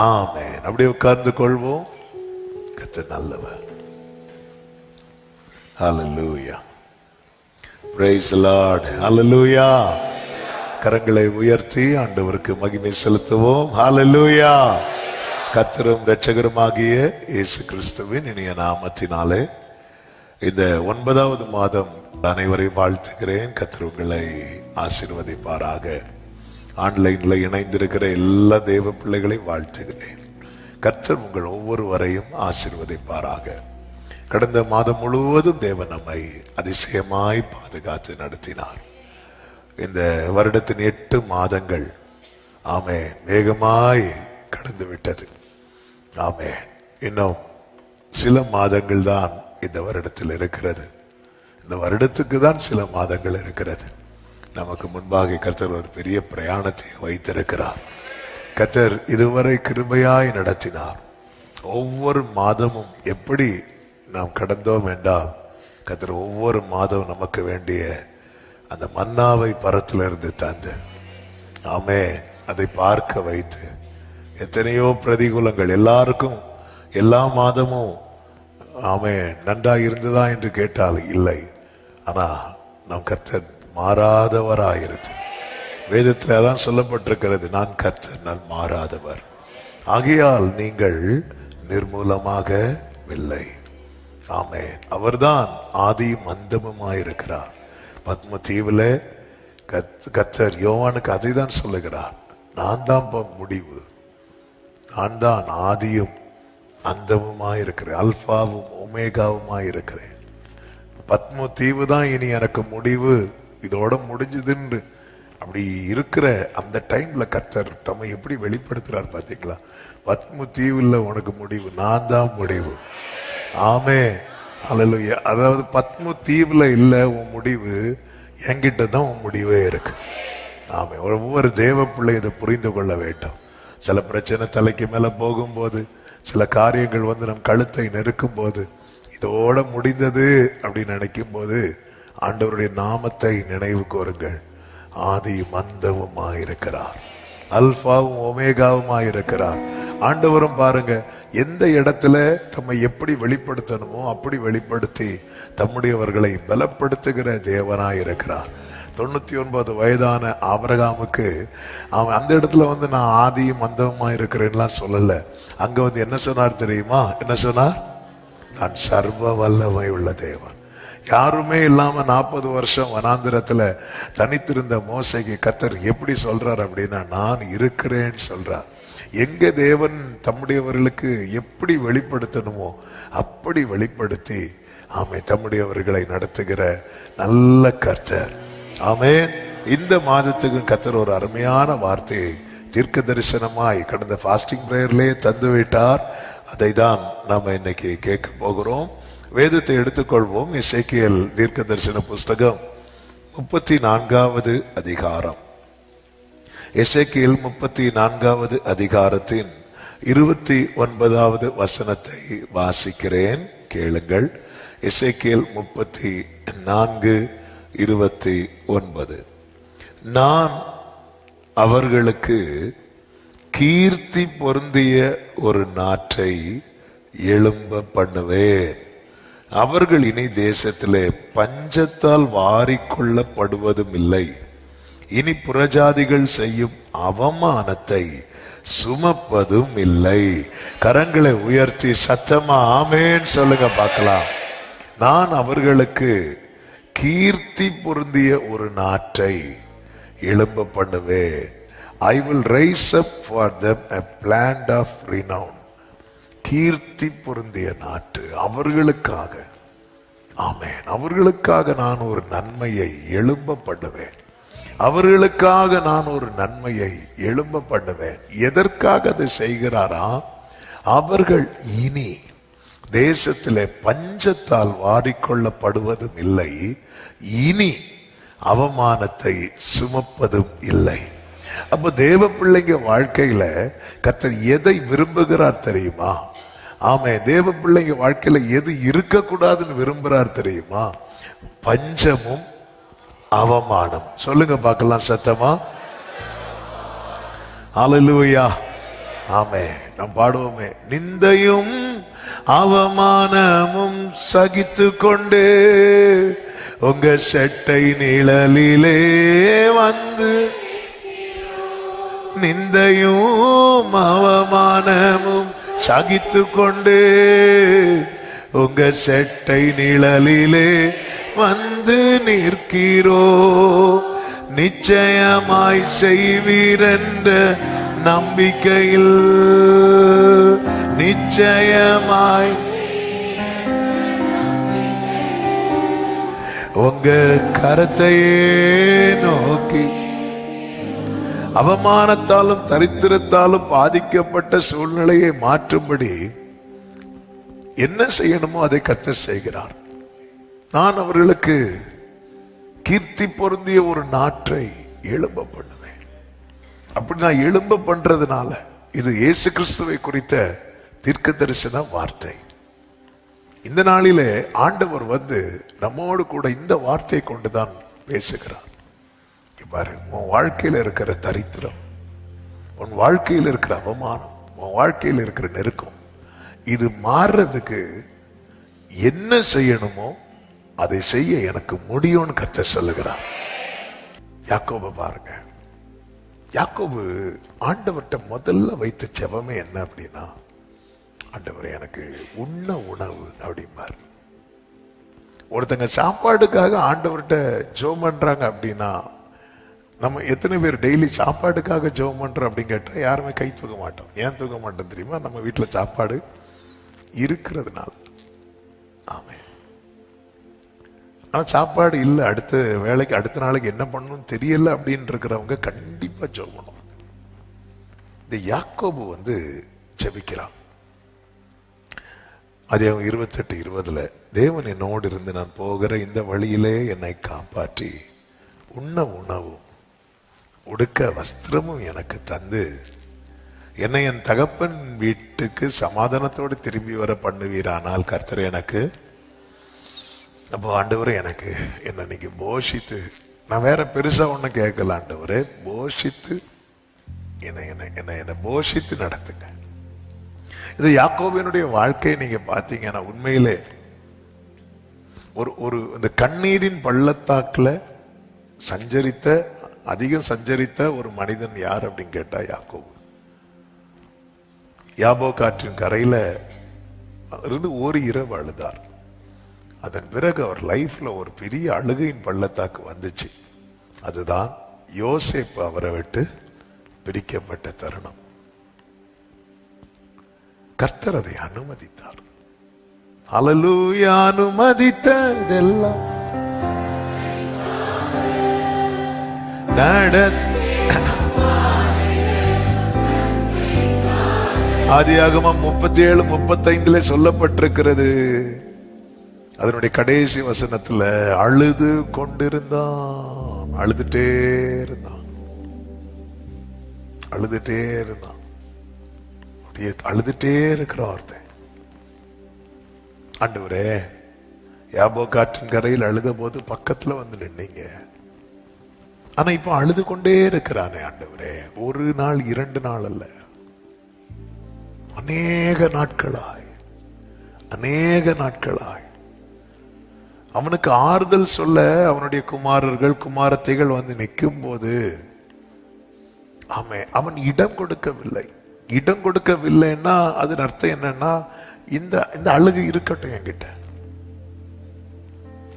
ஆமென். அப்படியே உட்கார்ந்து கொள்வோம். கர்த்தர் நல்லவர். Hallelujah. Praise the lord. Hallelujah. கரங்களை உயர்த்தி ஆண்டவருக்கு மகிமை செலுத்துவோம். ஹல்லேலூயா. கர்த்தரும் இரட்சகருமாகிய இயேசு கிறிஸ்துவின் இனிய நாமத்தினாலே இந்த 9வது மாதம் அனைவரையும் வாழ்த்துகிறேன். கர்த்தர் உங்களை ஆசீர்வதிப்பாராக. ஆன்லைன்ல இணைந்திருக்கிற எல்லா தேவ பிள்ளைகளையும் வாழ்த்துகிறேன். கர்த்தர் உங்கள் ஒவ்வொருவரையும் ஆசீர்வதிப்பாராக. கடந்த மாதம் முழுவதும் தேவன் நம்மை அதிசயமாய் பாதுகாத்து நடத்தினார். இந்த வருடத்தின் 8 மாதங்கள் ஆமென் வேகமாய் கடந்து விட்டது. ஆமென். இன்னும் சில மாதங்கள் தான் இந்த வருடத்தில் இருக்கிறது. இந்த வருடத்துக்கு தான் சில மாதங்கள் இருக்கிறது. நமக்கு முன்பாக கர்த்தர் ஒரு பெரிய பிரயாணத்தை வைத்திருக்கிறார். கர்த்தர் இதுவரை கிருபையாய் நடத்தினார். ஒவ்வொரு மாதமும் எப்படி நாம் கடந்தோம் என்றால் கர்த்தர் ஒவ்வொரு மாதம் நமக்கு வேண்டிய அந்த மன்னாவை பரத்திலிருந்து தந்து ஆமென் அதை பார்க்க வைத்து எத்தனையோ பிரதிகூலங்கள் எல்லாருக்கும் எல்லா மாதமும் ஆமென் நன்றாக இருந்ததா என்று கேட்டால் இல்லை. ஆனா நம் கர்த்தர் மாறாதவராயிருந்து வேதத்தில் அதான் சொல்லப்பட்டிருக்கிறது, நான் கர்த்தர் நான் மாறாதவர், ஆகையால் நீங்கள் நிர்மூலமாகவில்லை. ஆமென். அவர்தான் ஆதியும் அந்தமுமாயிருக்கிறார். பத்ம தீவுல கர்த்தர் யோவானுக்கு அதை தான் சொல்லுகிறார், நான் தான் முடிவு, நான் தான் ஆதியும் அந்தமுமாயிருக்கிறேன், அல்பாவும் ஒமேகாவுமாயிருக்கிறேன். பத்ம தீவு தான் இனி எனக்கு முடிவு, இதோட முடிஞ்சதுன்னு அப்படி இருக்கிற அந்த டைம்ல கர்த்தர் தம்மை எப்படி வெளிப்படுத்துறார் பாத்தீங்களா? பத்ம தீவுல உனக்கு முடிவு, நான் தான் முடிவு. ஆமென். அல்லேலூயா. அதாவது பத்ம தீவுல இல்ல உன் முடிவு, என்கிட்ட தான் உன் முடிவே இருக்கு. ஆமென். ஒவ்வொரு தேவ பிள்ளை இதை புரிந்து கொள்ள வேண்டும். சில பிரச்சனை தலைக்கு மேல போகும்போது, சில காரியங்கள் வந்து நம் கழுத்தை நெருக்கும் போது, இதோட முடிந்தது அப்படின்னு நினைக்கும் போது ஆண்டவருடைய நாமத்தை நினைவு கூறுங்கள். ஆதியும் அந்தமுமாயிருக்கிறார், அல்பாவும் ஒமேகாவுமாயிருக்கிறார். ஆண்டவரும் பாருங்க எந்த இடத்துல தம்மை எப்படி வெளிப்படுத்தணுமோ அப்படி வெளிப்படுத்தி தம்முடையவர்களை பலப்படுத்துகிற தேவனாயிருக்கிறார். 99 வயதான ஆபிரகாமுக்கு அவன் அந்த இடத்துல வந்து நான் ஆதியும் அந்தமுமா இருக்கிறேன்லாம் சொல்லல. அங்க வந்து என்ன சொன்னார் தெரியுமா? என்ன சொன்னார்? நான் சர்வ வல்லமை உள்ள தேவன். யாருமே இல்லாம 40 வருஷம் வனாந்திரத்துல தனித்திருந்த மோசைக்கு கர்த்தர் எப்படி சொல்றார் அப்படின்னா, நான் இருக்கிறேன்னு சொல்றார். எங்க தேவன் தம்முடையவர்களுக்கு எப்படி வெளிப்படுத்தணுமோ அப்படி வெளிப்படுத்தி ஆமென் தம்முடையவர்களை நடத்துகிற நல்ல கர்த்தர். ஆமென். இந்த மாதத்துக்கும் கர்த்தர் ஒரு அருமையான வார்த்தையை தீர்க்க தரிசனமாய் கடந்த ஃபாஸ்டிங் பிரேயர்லயே தந்து விட்டார். அதை தான் நாம இன்னைக்கு கேட்க போகிறோம். வேதத்தை எடுத்துக்கொள்வோம். எசேக்கியேல் தீர்க்க தரிசன புஸ்தகம் 34வது அதிகாரம். எசேக்கியேல் 34வது அதிகாரத்தின் 29வது வசனத்தை வாசிக்கிறேன், கேளுங்கள். எசேக்கியேல் 34:29. நான் அவர்களுக்கு கீர்த்தி பொருந்திய ஒரு நாட்டை எழும்ப பண்ணுவேன். அவர்கள் இனி தேசத்திலே பஞ்சத்தால் வாரிக்கொள்ளப்படுவதும் இல்லை. இனி புறஜாதிகள் செய்யும் அவமானத்தை சுமப்பதும் இல்லை. கரங்களை உயர்த்தி சத்தமா ஆமென் சொல்லுங்க பார்க்கலாம். நான் அவர்களுக்கு கீர்த்தி பொருந்திய ஒரு நாட்டை எழும்ப பண்ணுவேன். I will raise up for them a land of renown. கீர்த்தி பொருந்திய நாட்டு அவர்களுக்காக. ஆமென். அவர்களுக்காக நான் ஒரு நன்மையை எழும்ப பண்ணுவேன். அவர்களுக்காக நான் ஒரு நன்மையை எழும்ப பண்ணுவேன். எதற்காக அதை செய்கிறாரா? அவர்கள் இனி தேசத்திலே பஞ்சத்தால் வாரிக்கொள்ளப்படுவதும் இல்லை, இனி அவமானத்தை சுமப்பதும் இல்லை. அப்ப தேவ பிள்ளைங்க வாழ்க்கையில கர்த்தர் எதை விரும்புகிறார் தெரியுமா? ஆமென். தேவ பிள்ளைங்க வாழ்க்கையில எது இருக்கக்கூடாதுன்னு விரும்புறார் தெரியுமா? பஞ்சமும் அவமானம். சொல்லுங்க பார்க்கலாம் சத்தமா. ஹல்லேலூயா. ஆமே, நாம் பாடுவோமே, நிந்தையும் அவமானமும் சகித்து கொண்டு உங்க செட்டை நிழலிலே வந்து, நிந்தையும் அவமானமும் சகித்து கொண்டு உங்க செட்டை நிழலிலே வந்து நிற்கிறோ, நிச்சயமாய் செய்வீரென்ற நம்பிக்கையில், நிச்சயமாய் உங்க கரத்தையே நோக்கி, அவமானத்தாலும் தரித்திரத்தாலும் பாதிக்கப்பட்ட சூழ்நிலையை மாற்றும்படி என்ன செய்யணுமோ அதை கர்த்தர் செய்கிறார். நான் அவர்களுக்கு கீர்த்தி பொருந்திய ஒரு நாற்றை எழும்ப பண்ணுவேன். அப்படி நான் எழும்ப பண்றதுனால, இது இயேசு கிறிஸ்துவை குறித்த தீர்க்க தரிசன வார்த்தை. இந்த நாளிலே ஆண்டவர் வந்து நம்மோடு கூட இந்த வார்த்தையை கொண்டுதான் பேசுகிறார். பாரு, உன் வாழ்க்கையில் இருக்கிற தரித்திரம், உன் வாழ்க்கையில் இருக்கிற அவமானம், உன் வாழ்க்கையில் இருக்கிற நெருக்கம், இது மாறுறதுக்கு என்ன செய்யணுமோ அதை செய்ய எனக்கு முடியும்னு கர்த்தர் சொல்லுகிறார். யாக்கோபு பாருங்க, யாக்கோபு ஆண்டவர்கிட்ட முதல்ல வைத்த ஜெபமே என்ன அப்படின்னா, ஆண்டவரே எனக்கு உண்ண உணவு அப்படிம்பார். ஒருத்தங்க சாப்பாடுக்காக ஆண்டவர்கிட்ட ஜெபம் பண்றாங்க அப்படின்னா, நம்ம எத்தனை பேர் டெய்லி சாப்பாடுக்காக ஜெபம் பண்றோம் அப்படின்னு கேட்டால் யாருமே கை தூக்க மாட்டோம். ஏன் தூக்க மாட்டோம் தெரியுமா? நம்ம வீட்டில் சாப்பாடு இருக்கிறதுனால. ஆமே. ஆனால் சாப்பாடு இல்லை, அடுத்த வேலைக்கு அடுத்த நாளைக்கு என்ன பண்ணணும்னு தெரியல அப்படின்னு இருக்கிறவங்க கண்டிப்பா ஜெபம் பண்ணுவாங்க. இந்த யாக்கோபு வந்து ஜெபிக்கிறான். அதிகாரம் 28:20, தேவன் என்னோடு இருந்து நான் போகிற இந்த வழியிலே என்னை காப்பாற்றி உண்ண உணவும் உடுக்க வஸ்திரமும் எனக்கு தந்து என்னை என் தகப்பன் வீட்டுக்கு சமாதானத்தோடு திரும்பி வர பண்ணுவீரானால் கர்த்தர் எனக்கு, அப்போ ஆண்டவரே எனக்கு என்ன இன்னைக்கு போஷித்து, நான் வேற பெருசா ஒண்ணு கேட்கல, ஆண்டவரே போஷித்து என்ன போஷித்து நடத்துங்க. இது யாக்கோபினுடைய வாழ்க்கையை நீங்க பாத்தீங்கன்னா உண்மையிலே ஒரு இந்த கண்ணீரின் பள்ளத்தாக்குல அதிகம் சஞ்சரித்த ஒரு மனிதன் யார் அப்படின்னு கேட்டா யாக்கோபு. யாபோக் ஆற்றின் கரையில இருந்து ஒரு இரவு அழுதார். அதன் பிறகு அவர் லைஃப்ல ஒரு பெரிய அழுகையின் பள்ளத்தாக்கு வந்துச்சு. அதுதான் யோசேப்பு அவரை விட்டு பிரிக்கப்பட்ட தருணம். கர்த்தர் அதை அனுமதித்தார். அல்லேலூயா. அனுமதித்ததெல்லாம் ஆதியாகமம் 37:35 சொல்லப்பட்டிருக்கிறது. அதனுடைய கடைசி வசனத்துல அழுது கொண்டிருந்தான், அழுதுட்டே இருந்தான், அப்படியே அழுதுட்டே இருக்கிற ஒருத்தன். ஆண்டவரே, யாபோக் ஆற்றின் கரையில் அழுத போது பக்கத்துல வந்து நின்னீங்க, ஆனா இப்ப அழுது கொண்டே இருக்கிறானே ஆண்டவரே, ஒரு நாள் 2 நாள் அல்ல, அநேக நாட்களாய் அவனுக்கு ஆறுதல் சொல்ல அவனுடைய குமாரர்கள் குமாரத்தைகள் வந்து நிற்கும் போது அவன் இடம் கொடுக்கவில்லைன்னா அதன் அர்த்தம் என்னன்னா, இந்த அழுகை இருக்கட்டும் என்கிட்ட,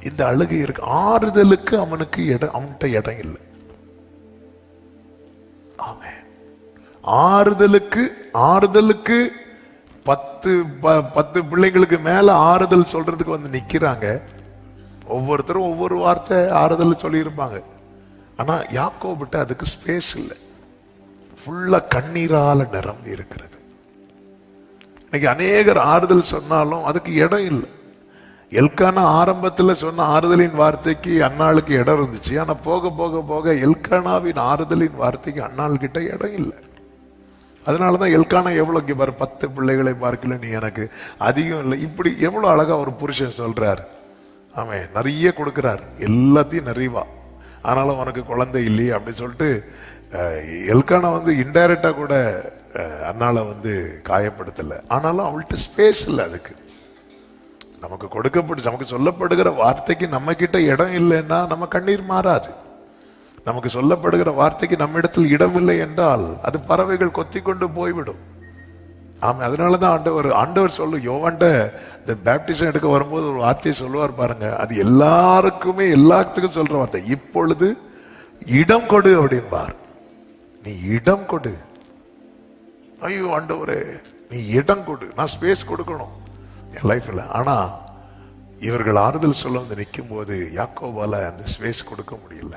இந்த அழுகை இருக்கு, ஆறுதலுக்கு அவன்கிட்ட இடம் இல்லை. ஆமென். ஆறுதலுக்கு 10 பிள்ளைங்களுக்கு மேல ஆறுதல் சொல்றதுக்கு வந்து நிக்கிறாங்க. ஒவ்வொருத்தரும் ஒவ்வொரு வார்த்தை ஆறுதல் சொல்லி இருப்பாங்க. ஆனா யாக்கோபிட்ட அதுக்கு ஸ்பேஸ் இல்லை, ஃபுல்லா கண்ணீரால நிரம்பி இருக்கிறது. இன்னைக்கு அநேகர் ஆறுதல் சொன்னாலும் அதுக்கு இடம் இல்லை. எல்கானா ஆரம்பத்துல சொன்ன ஆறுதலின் வார்த்தைக்கு அன்னாளுக்கு இடம் இருந்துச்சு. ஆனா போக போக போக எல்கானாவின் ஆறுதலின் வார்த்தைக்கு அன்னாள் கிட்ட இடம் இல்லை. அதனாலதான் எல்கானா எவ்வளவு இங்க பாரு, 10 பிள்ளைகளை பார்க்கல நீ எனக்கு அதிகம் இல்லை, இப்படி எவ்வளவு அழகா ஒரு புருஷன் சொல்றாரு. அவன் நிறைய கொடுக்கிறார், எல்லாத்தையும் நிறைவா, ஆனாலும் உனக்கு குழந்தை இல்லையே அப்படின்னு சொல்லிட்டு எல்கானா வந்து இன்டைரக்டா கூட அண்ணால வந்து காயப்படுத்தல. ஆனாலும் அவள்கிட்ட ஸ்பேஸ் இல்லை. அதுக்கு நமக்கு கொடுக்கப்பட்டு நமக்கு சொல்லப்படுகிற வார்த்தைக்கு நம்ம கிட்ட இடம் இல்லைன்னா நம்ம கண்ணீர் மாறாது. நமக்கு சொல்லப்படுகிற வார்த்தைக்கு நம்ம இடத்தில் இடம் இல்லை என்றால் அது பறவைகள் கொத்தி கொண்டு போய்விடும். ஆமா, அதனாலதான் ஆண்டவர் சொல்லு யோவான்ட இந்த பேப்டிசம் எடுக்க வரும்போது ஒரு வார்த்தையை சொல்லுவார் பாருங்க. அது எல்லாருக்குமே எல்லாத்துக்கும் சொல்ற வார்த்தை, இப்பொழுது இடம் கொடு அப்படின்பார். நீ இடம் கொடு. ஐயோ ஆண்டவரே, நீ இடம் கொடு, நான் ஸ்பேஸ் கொடுக்கணும் என் லைஃப்ல. ஆனா இவர்கள் ஆறுதல் சொல்ல வந்து நிற்கும் போது யாக்கோபால அந்த ஸ்பேஸ் கொடுக்க முடியல.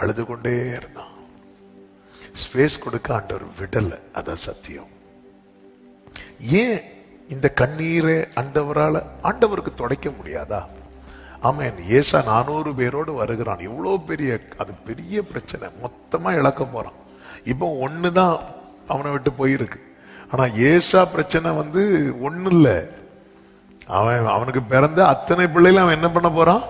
அழுது கொண்டே இருந்தான். ஸ்பேஸ் கொடுக்க ஆண்டவர் விடல. அதான் சத்தியம். ஏன் இந்த கண்ணீரை ஆண்டவருக்கு துடைக்க முடியாதா? ஆமென். ஏசா 400 பேரோடு வருகிறான். இவ்வளோ அது பெரிய பிரச்சனை. மொத்தமா இழக்க போறான். இப்போ ஒண்ணுதான் அவனை விட்டு போயிருக்கு. ஆனா ஏசா பிரச்சனை வந்து ஒண்ணு இல்ல. அவனுக்கு பிறந்த அத்தனை பிள்ளைகளும் அவன் என்ன பண்ண போறான்?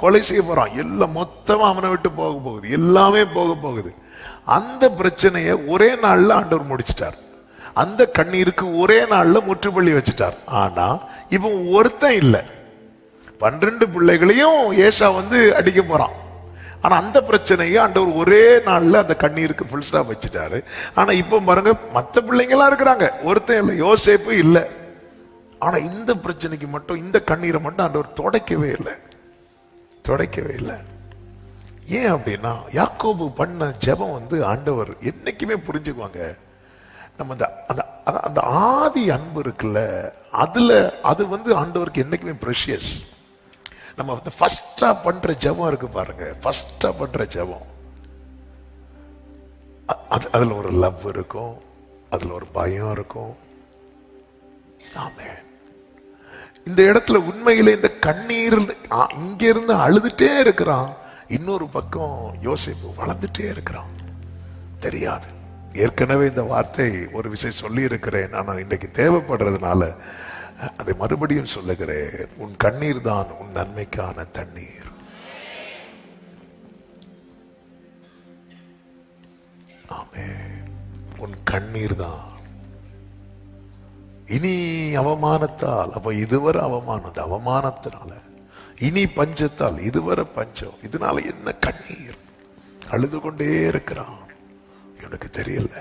கொலை செய்ய போறான். எல்லாம் மொத்தமா அவனை விட்டு போக போகுது. எல்லாமே போக போகுது. அந்த பிரச்சனையை ஒரே நாள்ல ஆண்டவர் முடிச்சிட்டார். அந்த கண்ணீருக்கு ஒரே நாள்ல முற்றுப்புள்ளி வச்சுட்டார். ஆனா இவன் ஒருத்தன் இல்ல, 12 பிள்ளைகளையும் ஏசா வந்து அடிக்க போறான். ஆனா அந்த பிரச்சனையை ஆண்டவர் ஒரே நாள்ல அந்த கண்ணீருக்கு ஃபுல் ஸ்டாப் வச்சுட்டாரு. ஆனா இப்ப பாருங்க, மத்த பிள்ளைங்களா இருக்கிறாங்க, ஒருத்தன் இல்லை, யோசேப்பு இல்லை. ஆனா இந்த பிரச்சனைக்கு மட்டும், இந்த கண்ணீரை மட்டும் ஆண்டவர் துடைக்கவே இல்லை. ஏன் அப்படின்னா யாக்கோபு பண்ண ஜெபம் வந்து ஆண்டவர் என்னைக்குமே புரிஞ்சுக்குவாங்க. நம்ம அந்த ஆதி அன்பு இருக்குல்ல, அது வந்து ஆண்டவருக்கு என்னைக்குமே ப்ரெஷியஸ். நம்ம வந்து ஃபர்ஸ்டா பண்ற ஜெபம் இருக்கு பாருங்க, ஃபர்ஸ்டா பண்ற ஜெபம், அதுல ஒரு லவ் இருக்கும், அதுல ஒரு பயம் இருக்கும். ஆமென். இந்த இடத்துல உண்மையிலே இந்த கண்ணீர் இங்க இருந்து அழுதுட்டே இருக்கிறான். இன்னொரு பக்கம் யோசேப்பு வளர்ந்துட்டே இருக்கிறான். தெரியாது, ஏற்கனவே இந்த வார்த்தை ஒரு விஷயம் சொல்லி இருக்கிறேன். ஆனால் இன்னைக்கு தேவைப்படுறதுனால அதை மறுபடியும் சொல்லுகிறேன். உன் கண்ணீர் தான் உன் நன்மைக்கான தண்ணீர். ஆமென். உன் கண்ணீர் தான். இனி அவமானத்தால், அப்ப இதுவரை அவமானத்தினால, இனி பஞ்சத்தால், இதுவரை பஞ்சம், இதனால என்ன கண்ணீர், அழுது கொண்டே இருக்கிறான். எனக்கு தெரியல,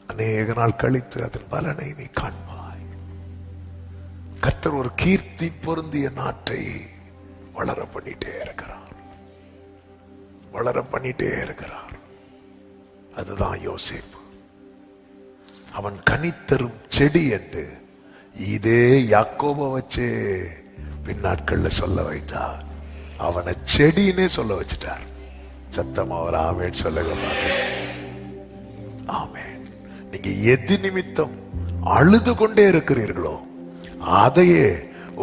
அநேக நாள் கழித்து அதன் பலனை நீ காண்பாய். கர்த்தர் ஒரு கீர்த்தி பொருந்திய நாட்டை வளர பண்ணிட்டே இருக்கிறார். அதுதான் யோசேப்பு. அவன் கனித்தரும் செடி என்று இதே யாக்கோபை வச்சே பின்னாட்கள்ல சொல்ல வைத்தார். அவனை செடின்னே சொல்ல வச்சுட்டார். சத்தமா அவர் ஆமென் சொல்லுங்க. ஆமென். நீங்க எது நிமித்தம் அழுது கொண்டே இருக்கிறீர்களோ அதையே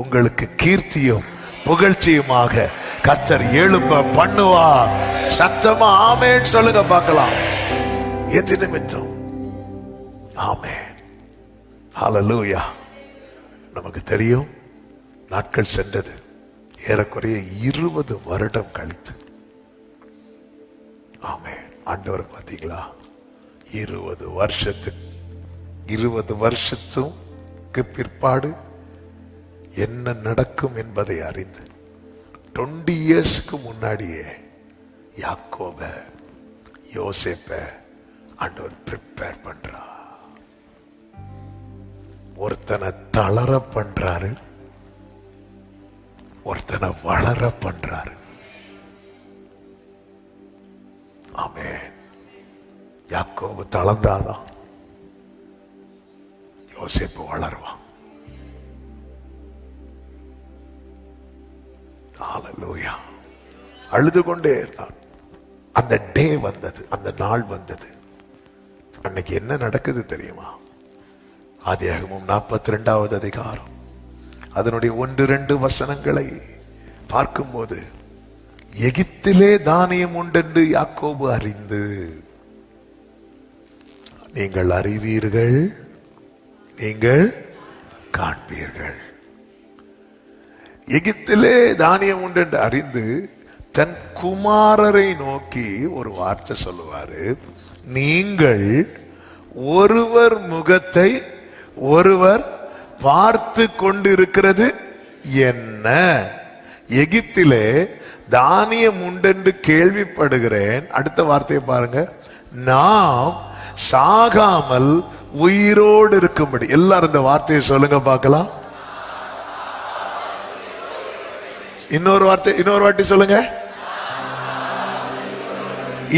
உங்களுக்கு கீர்த்தியும் புகழ்ச்சியுமாக கர்த்தர் எழும்ப பண்ணுவார். சத்தமா ஆமென் சொல்லுங்க பார்க்கலாம். எது நிமித்தம்? ஆமென். ஹல்லேலூயா. நமக்கு தெரியும், நாட்கள் சென்றது ஏறக்குறைய 20 வருடம் கழித்து. ஆமென். ஆண்டவர் பாத்தீங்களா, 20 வருஷத்துக்கு பிற்பாடு என்ன நடக்கும் என்பதை அறிந்து 20 இயர்ஸ்க்கு முன்னாடியே யாக்கோப, யோசேப்ப ஆண்டவர் ப்ரிப்பேர் பண்றார். ஒருத்தனை தளர பண்றாரு, ஒருத்தனை வளர பண்றாரு. ஆமென். யாக்கோபு தளர்ந்தாதான் யோசேப்பு வளருவான். ஹல்லேலூயா. அழுது கொண்டே இருந்தான். அந்த டே வந்தது, அந்த நாள் வந்தது. அன்னைக்கு என்ன நடக்குது தெரியுமா? ஆதியாகமம் 42வது அதிகாரம் அதனுடைய 1-2 வசனங்களை பார்க்கும்போது, எகிப்திலே தானியம் உண்டென்று யாக்கோபு அறிந்து, நீங்கள் அறிவீர்கள், நீங்கள் காண்பீர்கள். எகிப்திலே தானியம் உண்டென்று அறிந்து தன் குமாரரை நோக்கி ஒரு வார்த்தை சொல்லுவாரு, நீங்கள் ஒருவர் முகத்தை ஒருவர் பார்த்து கொண்டிருக்கிறது என்ன? எகிப்திலே தானியம் உண்டென்று கேள்விப்படுகிறேன். அடுத்த வார்த்தையை பாருங்க, நாம் சாகாமல் உயிரோடு இருக்கும்படி. எல்லாரும் இந்த வார்த்தையை சொல்லுங்க பார்க்கலாம். இன்னொரு வார்த்தை சொல்லுங்க.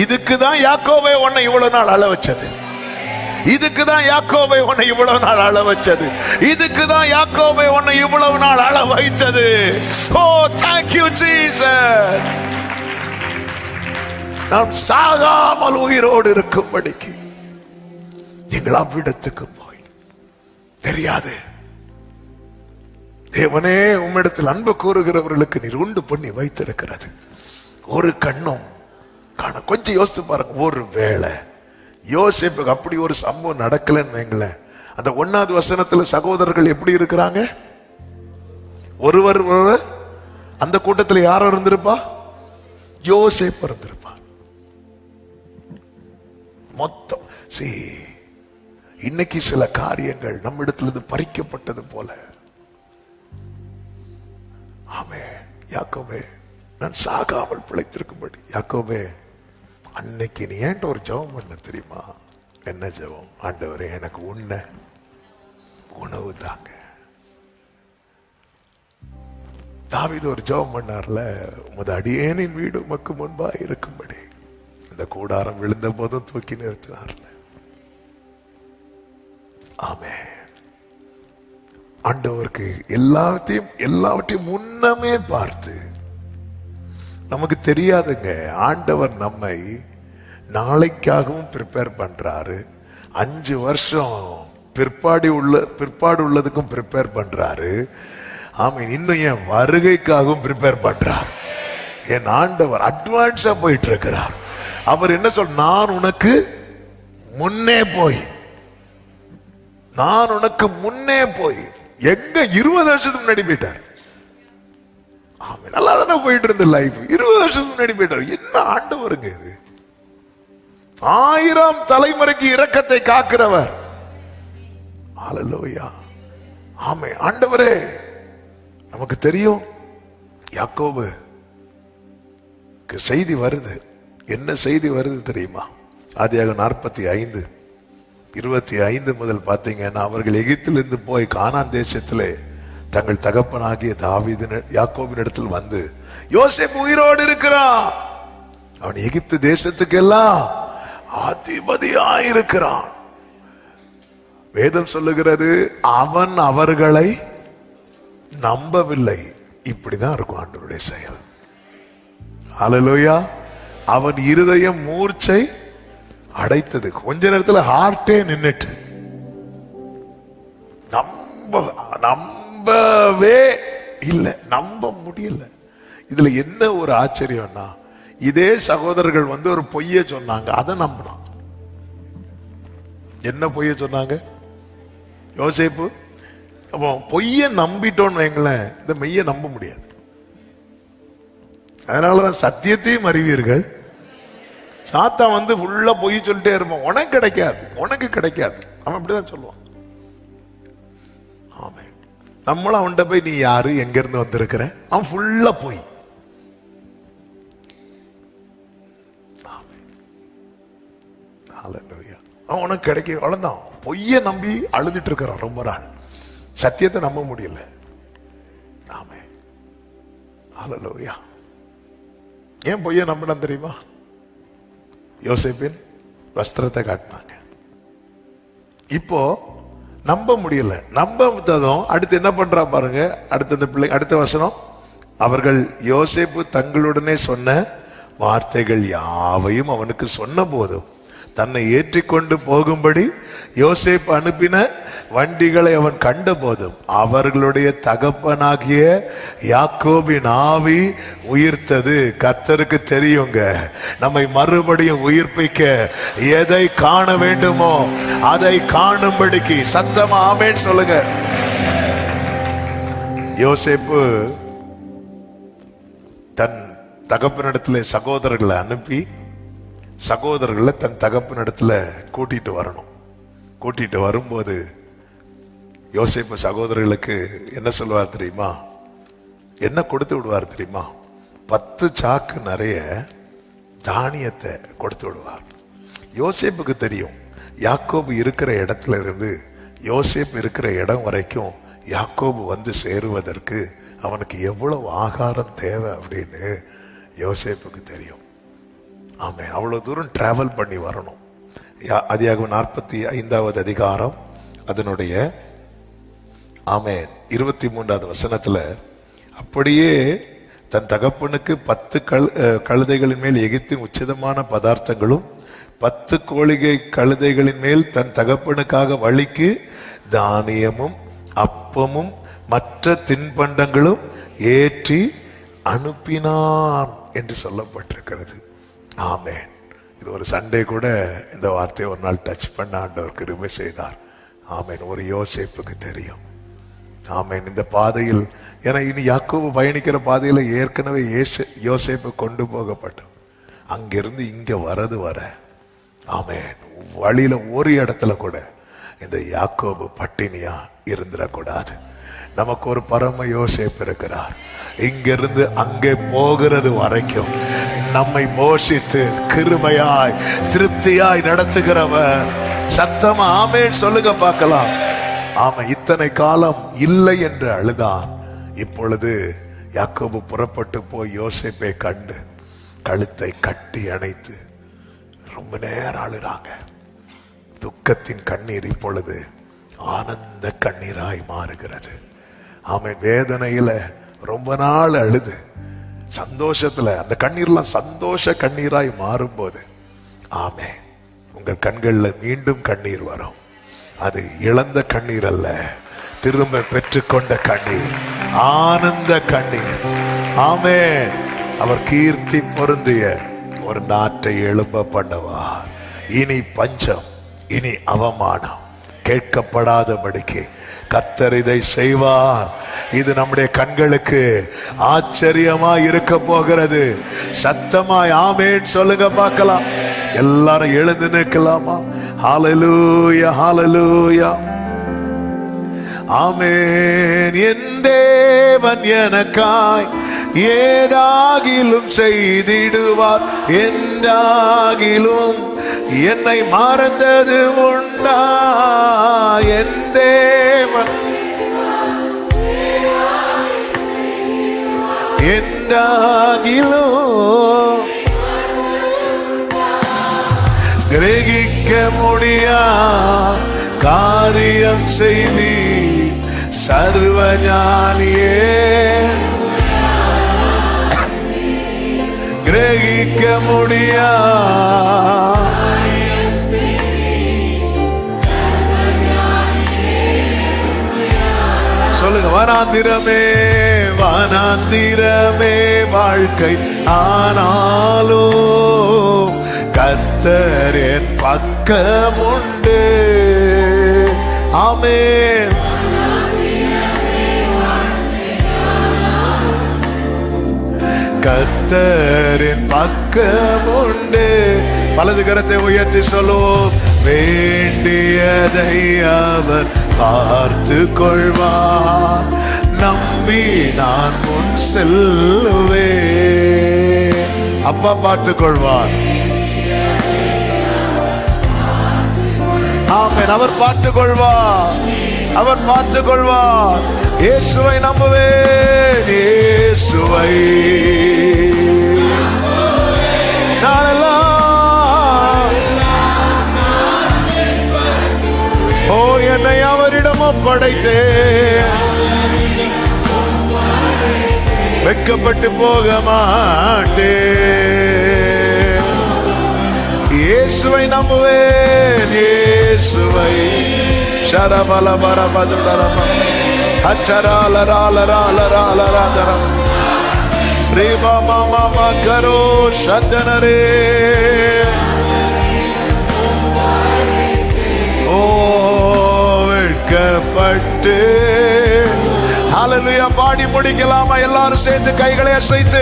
இதுக்குதான் யாக்கோபை உன்னை இவ்வளவு நாள் அழ வச்சது. இதுக்குதான் யாக்கோபை உன்னை இவ்வளவு நாள் அழ வச்சது. இதுக்குதான் யாக்கோபை உன்னை இவ்வளவு நாள் அழ வைத்தது. ஓ, thank you Jesus. நாம் சாகாமல் உயிரோடு இருக்கும்படிக்கு எங்கள் அவ்விடத்துக்கு போய் தெரியாது. தேவனே, உம்மிடத்தில் அன்பு கூறுகிறவர்களுக்கு நீர் உண்டு பண்ணி வைத்திருக்கிறது ஒரு கண்ணும் காண. கொஞ்சம் யோசித்து பாருங்க. ஒரு வேளை யோசேப்புக்கு அப்படி ஒரு சம்பவம் நடக்கலன்னு வைங்களேன், அந்த 1வது வசனத்துல சகோதரர்கள் எப்படி இருக்கிறாங்க? ஒருவர் அந்த கூட்டத்தில் யாரும் இருந்திருப்பா? யோசேப்பு இருந்திருப்பார். மொத்தம் இன்னைக்கு சில காரியங்கள் நம்மிடத்திலிருந்து பறிக்கப்பட்டது போல. ஆமென். யாக்கோபே, நான் சாகாமல் பிழைத்திருக்கும்படி. யாக்கோபே, அன்னைக்கு நீ ஏன்ட்ட ஒரு ஜெபம் பண்ண தெரியுமா? என்ன ஜெபம்? ஆண்டவரே, எனக்கு உணவு தாங்க. தாவீது ஒரு ஜெபம் பண்ணார்ல, உமது அடியேனின் வீடு உமக்கு முன்பா இருக்கும்படி. இந்த கூடாரம் விழுந்த போதும் தூக்கி நிறுத்தினார்ல. ஆமென். ஆண்டவருக்கு எல்லாவற்றையும் முன்னமே பார்த்து, நமக்கு தெரியாதுங்க, ஆண்டவர் நம்மை நாளைக்காகவும் ப்ரிப்பேர் பண்றாரு. 5 வருஷம் பிற்பாடு உள்ளதுக்கும் ப்ரிப்பேர் பண்றாரு. ஆமீன். இன்னும் என் வருகைக்காகவும் ப்ரிப்பேர் பண்றார். என் ஆண்டவர் அட்வான்ஸா போயிட்டு இருக்கிறார். அவர் என்ன சொல், நான் உனக்கு முன்னே போய், நான் உனக்கு முன்னே போய். எங்க 20 வருஷத்துக்கு முன்னாடி போயிட்டார். நல்லா தானே போயிட்டு இருந்த லைஃப். 20 வருஷத்துக்கு முன்னாடி போயிட்டார். என்ன ஆண்டவருங்க இது! 1000 தலைமுறைக்கு இரக்கத்தை காக்கிறவர். ஹல்லேலூயா. ஆமே. ஆண்டவரே, நமக்கு தெரியும் யாக்கோபு செய்தி வருது. என்ன செய்தி வருது தெரியுமா? ஆதியாகமம் 45:25 முதல் பார்த்தீங்கன்னா, அவர்கள் எகிப்திலிருந்து போய் கானான் தேசத்திலே தங்கள் தகப்பனாகிய யாக்கோபின் இடத்தில் வந்து, யோசேப்பு உயிரோடு இருக்கிறான், அவன் எகிப்து தேசத்துக்கு எல்லாம் அதிபதியாயிருக்கிறான். வேதம் சொல்லுகிறது, அவன் அவர்களை நம்பவில்லை. இப்படிதான் இருக்கும் ஆண்டவருடைய செயல். ஹல்லேலூயா. அவன் இருதயம் மூர்ச்சை அடைத்தது. கொஞ்ச நேரத்தில் ஹார்ட்டே நின்னுட்டு, நம்பவே இல்லை, நம்ப முடியல. இதுல என்ன ஒரு ஆச்சரியம்னா, இதே சகோதரர்கள் வந்து ஒரு பொய்ய சொன்னாங்க, அதை நம்பினான். என்ன பொய்ய சொன்னாங்க? யோசேப்பு. அப்போ பொய்ய நம்பிட்டோன்னு வைங்களேன், இந்த மெய்ய நம்ப முடியாது. அதனாலதான் சத்தியத்தையும் அறிவீர்கள். சாத்தா வந்து ஃபுல்லா பொய் சொல்லிட்டே இருப்பான். உனக்கு கிடைக்காது, உனக்கு கிடைக்காது. அவன் அப்படிதான் சொல்லுவான். ஆமே. நம்மளும் அவன்கிட்ட போய், நீ யாரு, எங்க இருந்து வந்திருக்கிற, அவன் ஃபுல்லா போய். அவன் உனக்கு கிடைக்க வளர்ந்தான். பொய்ய நம்பி அழுதுட்டு இருக்கிறான் ரொம்ப நாள். சத்தியத்தை நம்ப முடியல. ஆமே. ஹல்லேலூயா. ஏன் பொய்ய நம்பினான் தெரியுமா? யோசேப்பின் வஸ்திரத்தை காட்டினாங்க. இப்போ நம்ப முடியல. நம்பதும் அடுத்து என்ன பண்றா பாருங்க. அடுத்த வசனம், அவர்கள் யோசேப்பு தங்களுடனே சொன்ன வார்த்தைகள் யாவையும் அவனுக்கு சொன்ன போதும் தன்னை ஏற்றிக்கொண்டு போகும்படி யோசேப்பு அனுப்பின வண்டிகளை அவன் கண்ட போதும் அவர்களுடைய தகப்பனாகிய யாக்கோபின் ஆவி உயிர்த்தது. கர்த்தருக்கு தெரியுங்க, நம்மை மறுபடியும் உயிர்ப்பிக்க எதை காண வேண்டுமோ அதை காணும்படிக்கு. சத்தமா ஆமென் சொல்லுங்க. யோசேப்பு தன் தகப்பனிடத்துல சகோதரர்களை அனுப்பி சகோதரர்களை தன் தகப்பனிடத்துல கூட்டிட்டு வரணும். கூட்டிட்டு வரும்போது யோசேப்பு சகோதரர்களுக்கு என்ன சொல்லுவார் தெரியுமா? என்ன கொடுத்து விடுவார் தெரியுமா? 10 சாக்கு நிறைய தானியத்தை கொடுத்து விடுவார். யோசேப்புக்கு தெரியும், யாக்கோபு இருக்கிற இடத்துல இருந்து யோசேப்பு இருக்கிற இடம் வரைக்கும் யாக்கோபு வந்து சேருவதற்கு அவனுக்கு எவ்வளவு ஆகாரம் தேவை அப்படின்னு யோசேப்புக்கு தெரியும். ஆமென். அவ்வளவு தூரம் டிராவல் பண்ணி வரணும். ஆதியாகமம் 45வது அதிகாரம் அதனுடைய 23வது வசனத்துல, அப்படியே தன் தகப்பனுக்கு 10 கழுதைகளின் மேல் எகிப்தின் உச்சிதமான பதார்த்தங்களும் 10 கோழிகை கழுதைகளின் மேல் தன் தகப்பனுக்காக வழிக்கு தானியமும் அப்பமும் மற்ற தின்பண்டங்களும் ஏற்றி அனுப்பினான் என்று சொல்லப்பட்டிருக்கிறது. ஆமென். இது ஒரு சண்டே கூட இந்த வார்த்தையை ஒரு நாள் டச் பண்ண ஆண்டவர் கிருபை செய்தார். ஆமென். ஒரு யோசேப்புக்கு தெரியும். ஆமென். இந்த பாதையில், ஏன்னா இனி யாக்கோபு பயணிக்கிற பாதையில ஏற்கனவே யோசேப்பு கொண்டு போகப்பட்டோம். அங்கிருந்து இங்க வரது வர, ஆமென், வழியில ஒரு இடத்துல கூட இந்த யாக்கோபு பட்டினியா இருந்துடக்கூடாது. நமக்கு ஒரு பரம யோசேப்பு இருக்கிறார். இங்கிருந்து அங்கே போகிறது வரைக்கும் நம்மை போஷித்து கிருபையாய் திருப்தியாய் நடத்துகிறவர். சத்தமா ஆமென் சொல்லுங்க பார்க்கலாம். ஆமா, இத்தனை காலம் இல்லை என்று அழுதான். இப்பொழுது யாக்கோபு புறப்பட்டு போய் யோசேப்பை கண்டு கழுத்தை கட்டி அணைத்து ரொம்ப நேரம் அழுறாங்க. துக்கத்தின் கண்ணீர் இப்பொழுது ஆனந்த கண்ணீராய் மாறுகிறது. ஆமென். வேதனையில ரொம்ப நாள் அழுது சந்தோஷத்துல அந்த கண்ணீர்லாம் சந்தோஷ கண்ணீராய் மாறும்போது, ஆமென், உங்கள் கண்கள்ல மீண்டும் கண்ணீர் வரும். அது இழந்த கண்ணீர் அல்ல, திரும்ப பெற்றுக்கொண்ட கண்ணீர், ஆனந்த கண்ணீர். ஆமென். அவர் கீர்த்தி பொருந்திய ஒரு நாட்டை எழும்ப பண்ணுவார். இனி பஞ்சம், இனி அவமானம் கேட்கப்படாதபடிக்கு கர்த்தர் இதை செய்வார். இது நம்முடைய கண்களுக்கு ஆச்சரியமா இருக்க போகிறது. சத்தமாய் ஆமென் சொல்லுங்க பார்க்கலாம். எல்லாரும் எழுந்து நிற்கலாமா? ஹல்லேலூயா, ஹல்லேலூயா. ஆமென். என் தேவன் எனக்காய் ஏதாகிலும் செய்திடுவார். என்றாகிலும் என்னை மறந்தது உண்டா? என் தேவன் என்றாகிலும் கிரகிக்க முடியா காரியம் செய்தி சர்வஞானியே, கிரகிக்க முடியா சொல்லுங்க. வனாந்திரமே வனாந்திரமே வாழ்க்கை, ஆனாலும் கர்த்தர் என் பக்கம் உண்டு. ஆமென். கர்த்தரின் பக்கம் உண்டு. வலது கரத்தை உயர்த்தி சொல்லுவோம். வேண்டியதை அவர் பார்த்து கொள்வார், நம்பி நான் முன் செல்லுவேன். அப்பா பார்த்து கொள்வார். ஆமென். அவர் பார்த்து கொள்வார், அவர் பார்த்து கொள்வார். இயேசுவை நம்புவேன், இயேசுவை ஓ என்னை அவரிடம் ஒப்படைத்தேன், வெட்கப்பட்டு போக மாட்டேன். இயேசுவை நம்புவேன், இயேசுவை ஷரபல பரபதுரம அச்சராலராலராலராலராதரம் ரேபா மாமா கரோ சத்தனரே. ஓ வெட்கப்பட்டு ஹல்லேலூயா பாடி முடிக்கலாமா? எல்லாரும் சேர்ந்து கைகளை அசைத்து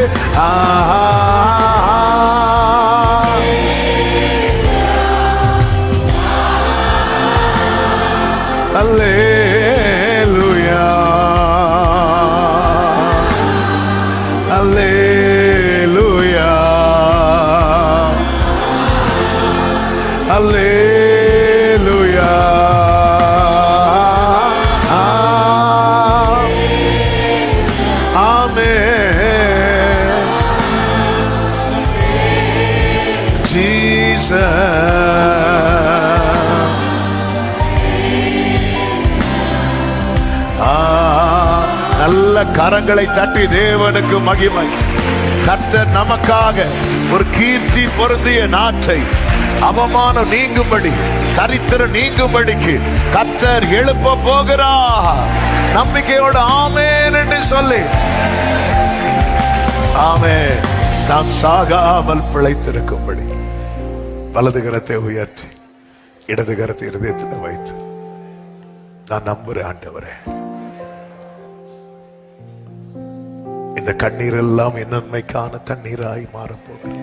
ஹல்லேலூயா ஹல்லேலூயா ஹல்லேலூயா. நல்ல கரங்களை தட்டி தேவனுக்கு மகிமை. கர்த்தர் நமக்காக ஒரு கீர்த்தி பொருந்திய நாட்டை, அவமானம் நீங்கும்படி, தரித்திரம் நீங்கும்படிக்கு கர்த்தர் எழுப்ப போகிறார். நம்பிக்கையோடு ஆமென் என்று சொல்லி, ஆமென். நாம் சாகாமல் பிழைத்திருக்கும்படி வலது கரத்தை உயர்த்தி இடது கரத்தை இருதயத்தில் வைத்து, நான் நம்புறேன் ஆண்டவரே, இந்த கண்ணீர் எல்லாம் என் நன்மைக்கான தண்ணீராய் மாறப்போகிறது.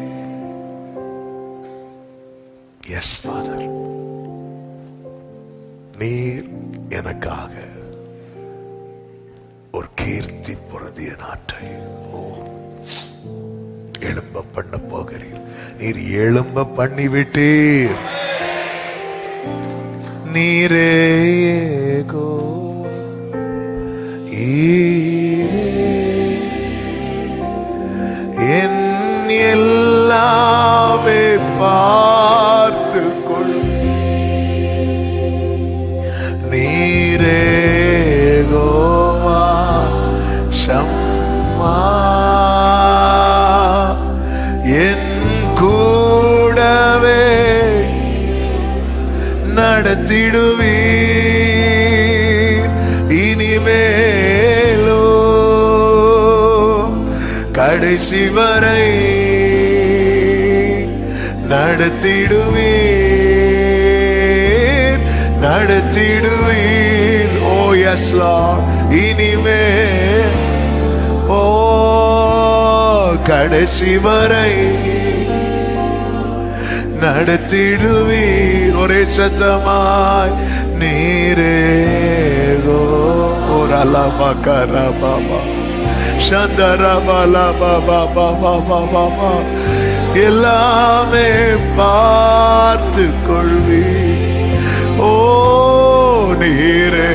எஸ் ஃபாதர், நீர் எனக்காக ஒரு கீர்த்தி பொருந்திய நாட்டை எழும்ப பண்ண போகிறீர். நீர் எழும்ப பண்ணிவிட்டீர். நீரே கோ என் எல்லாமே பார்த்து கொள். நீரே கோவா சம்மா என் கூடவே நடத்திடுவீர். இனிமேலோ கடைசி வரை நடத்திடுவீர், நடத்திடுவீர். ஓ எஸ் லார்ட், இனிமே ஓ கடைசி வரை நடத்திடுவீர். ஒரே சத்தமாய் நீரே கோ ரலபா கரபாபா சந்தரபலா பாபா பாபா பாபா எல்லாமே பார்த்து கொள்வி. ஓ நீரே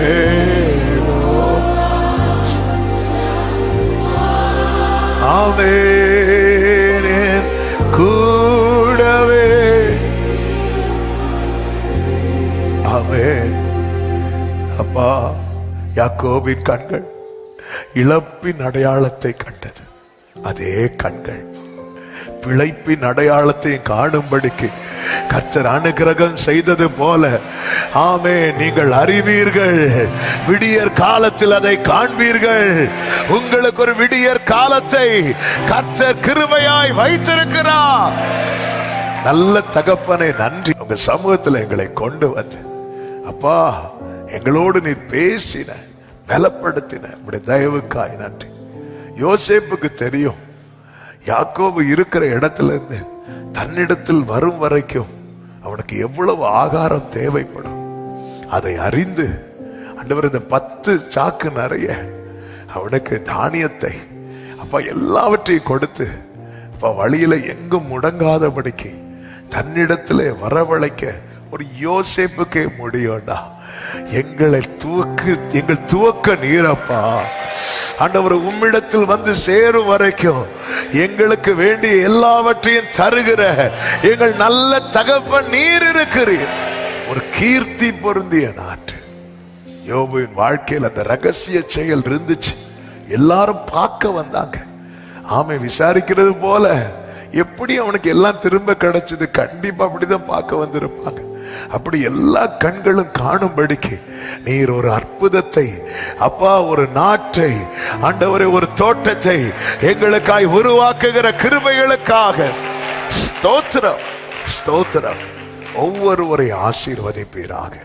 ஆமென் கூடவே. ஆமென். அப்பா, யாக்கோபின் கண்கள் இழப்பின் அடையாளத்தை கண்டது. அதே கண்கள் பிழைப்பின் அடையாளத்தை காணும்படிக்கு கர்த்தர் அனுக்கிரகம் செய்தது போல, ஆமென், நீங்கள் அறிவீர்கள். விடியற் காலத்தில் அதை காண்பீர்கள். உங்களுக்கு ஒரு விடியற் காலத்தை கர்த்தர் கிருபையாய் வைத்திருக்கிறார். நல்ல தகப்பனே, நன்றி. உங்க சமூகத்தில் எங்களை கொண்டு வந்து அப்பா எங்களோடு நீர் பேசின, பலப்படுத்தின உடைய தயவுக்காய் நன்றி. யோசேப்புக்கு தெரியும், யாக்கோபு இருக்கிற இடத்துல இருந்து தன்னிடத்தில் வரும் வரைக்கும் அவனுக்கு எவ்வளவு ஆகாரம் தேவைப்படும். அதை அறிந்து ஆண்டவர் இந்த 10 சாக்கு நிறைய அவனுக்கு தானியத்தை அப்பா எல்லாவற்றையும் கொடுத்து அப்பா வழியில எங்கும் முடங்காதபடிக்கு தன்னிடத்திலே வரவழைக்க ஒரு யோசேப்புக்கே முடியும்டா. எங்கள் துவக்க நீரப்பா ஆண்டவர் உம்மிடத்தில் வந்து சேரும் வரைக்கும் எங்களுக்கு வேண்டிய எல்லாவற்றையும் தருகிற எங்கள் நல்ல தகப்பன் நீர் இருக்கிறீர். ஒரு கீர்த்தி பொருந்திய நாட்டு. யோபுவின் வாழ்க்கையில் அந்த ரகசிய செயல் இருந்துச்சு. எல்லாரும் பார்க்க வந்தாங்க. ஆமை விசாரிக்கிறது போல எப்படி அவனுக்கு எல்லாம் திரும்ப கிடைச்சது? கண்டிப்பா அப்படிதான் பார்க்க வந்திருப்பாங்க. அப்படி எல்லா கண்களும் காணும்படிக்கு நீர் ஒரு அற்புதத்தை அப்பா, ஒரு நாட்டை ஆண்டவரே, ஒரு தோட்டத்தை எங்களுக்காய் உருவாக்குகிற கிருபைகளுக்காக ஸ்தோத்திரம், ஸ்தோத்திரம். ஒவ்வொருவரை ஆசீர்வதிப்பீராக.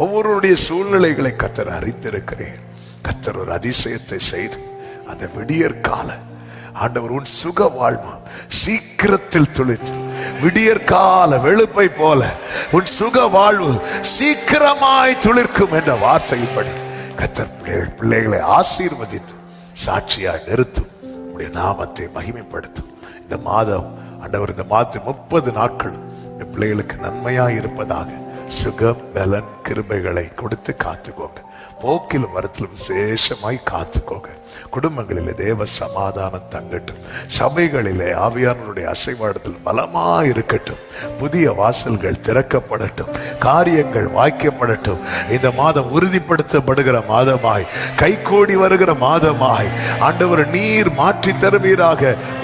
ஒவ்வொருவருடைய சூழ்நிலைகளை கர்த்தர் அறிந்திருக்கிறேன். கர்த்தர் ஒரு அதிசயத்தை செய்து அந்த விடியற் கால ஆண்டவர் உன் சுக வாழ்வு சீக்கிரத்தில் துளித்து, விடியற்கால வெளுப்பை போல உன் சுக வாழ்வு சீக்கிரமாய் துளிர்க்கும் என்ற வார்த்தையின்படி கர்த்தர் பிள்ளைகளை ஆசீர்வதித்து சாட்சியாய் நிறுத்தும், உடைய நாமத்தை மகிமைப்படுத்தும். இந்த மாதம் ஆண்டவர் இந்த மாதத்தில் 30 நாட்கள் பிள்ளைகளுக்கு நன்மையாய் இருப்பதாக சுகம் பலன் கிருபைகளை கொடுத்து காத்துக்கோங்க. போக்கிலும் வரத்திலும் விசேஷமாய் காத்துக்கோங்க. குடும்பங்களிலே தேவ சமாதானம் தங்கட்டும். சபைகளிலே ஆவியானவருடைய அசைவாடுதல் பலமாய் இருக்கட்டும். புதிய வாசல்கள் திறக்கப்படட்டும். காரியங்கள் வாய்க்கப்படட்டும். இந்த மாதம் உறுதிப்படுத்தப்படுகிற மாதமாய், கைகூடி வருகிற மாதமாய் ஆண்டவர் நீர் மாற்றி தருவீராக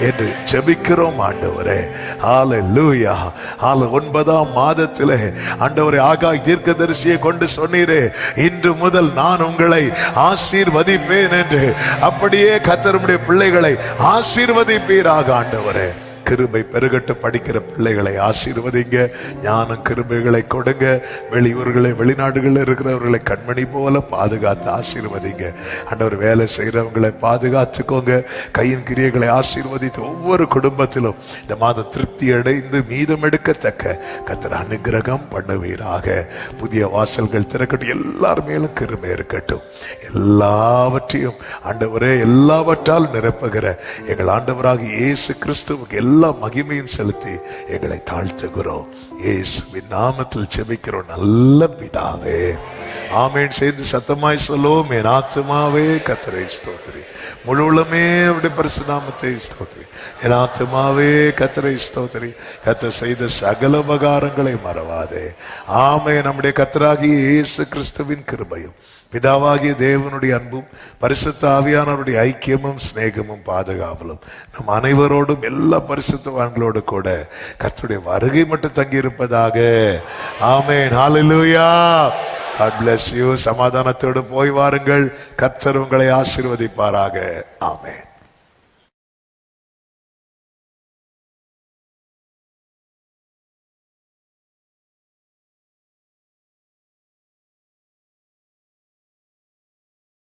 என்று ஜெபிக்கிறோம். ஆண்டவரே ஹல்லேலூயா. 9ஆம் மாதத்திலே ஆண்டவரே ஆகாய் தீர்க்கதரிசியை கொண்டு சொன்னீரே, இன்று முதல் நான் உங்களை ஆசீர்வதிப்பேன் என்று. அப்படியே கர்த்தருடைய பிள்ளைகளை ஆசீர்வதிப்பீராக. ஆண்டவரே கிருபை பெருகட்டு. படிக்கிற பிள்ளைகளை ஆசீர்வதிங்க. ஞானம் கிருபைகளை கொடுங்க. வெளியூர்களை வெளிநாடுகளில் இருக்கிறவர்களை கண்மணி போல பாதுகாத்து ஆசீர்வதிங்க. ஆண்டவர் வேலை செய்கிறவங்களை பாதுகாத்துக்கோங்க. கையின் கிரியைகளை ஆசீர்வதித்து ஒவ்வொரு குடும்பத்திலும் இந்த மாதம் திருப்தி அடைந்து மீதம் எடுக்கத்தக்க கர்த்தர் அனுகிரகம் பண்ணுவீராக. புதிய வாசல்கள் திறக்கட்டும். எல்லார் மேலும் கிருபை இருக்கட்டும். எல்லாவற்றையும் ஆண்டவரே எல்லாவற்றால் நிரப்புகிற எங்கள் ஆண்டவராக இயேசு கிறிஸ்துவுக்கு எல்லா மகிமையும் செலுத்தி எங்களை தாழ்த்துகிறோம். இயேசுவின் நாமத்தில் ஜெபிக்கிறோம் நல்ல பிதாவே, ஆமென். சேர்ந்து சத்தமாய் சொல்லுவோம். என் ஆத்துமாவே கர்த்தரை ஸ்தோத்திரி, முழு உள்ளமே அவருடைய பரிசுத்த நாமத்தை ஸ்தோத்திரி. என் ஆத்துமாவே கர்த்தரை ஸ்தோத்திரி, கர்த்தர் செய்த சகல உபகாரங்களை மறவாதே. ஆமென். நம்முடைய கர்த்தராகிய இயேசு கிறிஸ்துவின் கிருபையும் பிதாவாகிய தேவனுடைய அன்பும் பரிசுத்த ஆவியானவருடைய ஐக்கியமும் சிநேகமும் பாதுகாவலும் நம் அனைவரோடும் எல்லா பரிசுத்தவான்களோடு கூட கர்த்தருடைய வருகை மட்டும் தங்கி இருப்பதாக. ஆமென். ஹல்லேலூயா. God bless you. சமாதானத்தோடு போய் வாருங்கள். கர்த்தர் உங்களை ஆசீர்வதிப்பாராக. ஆமென்.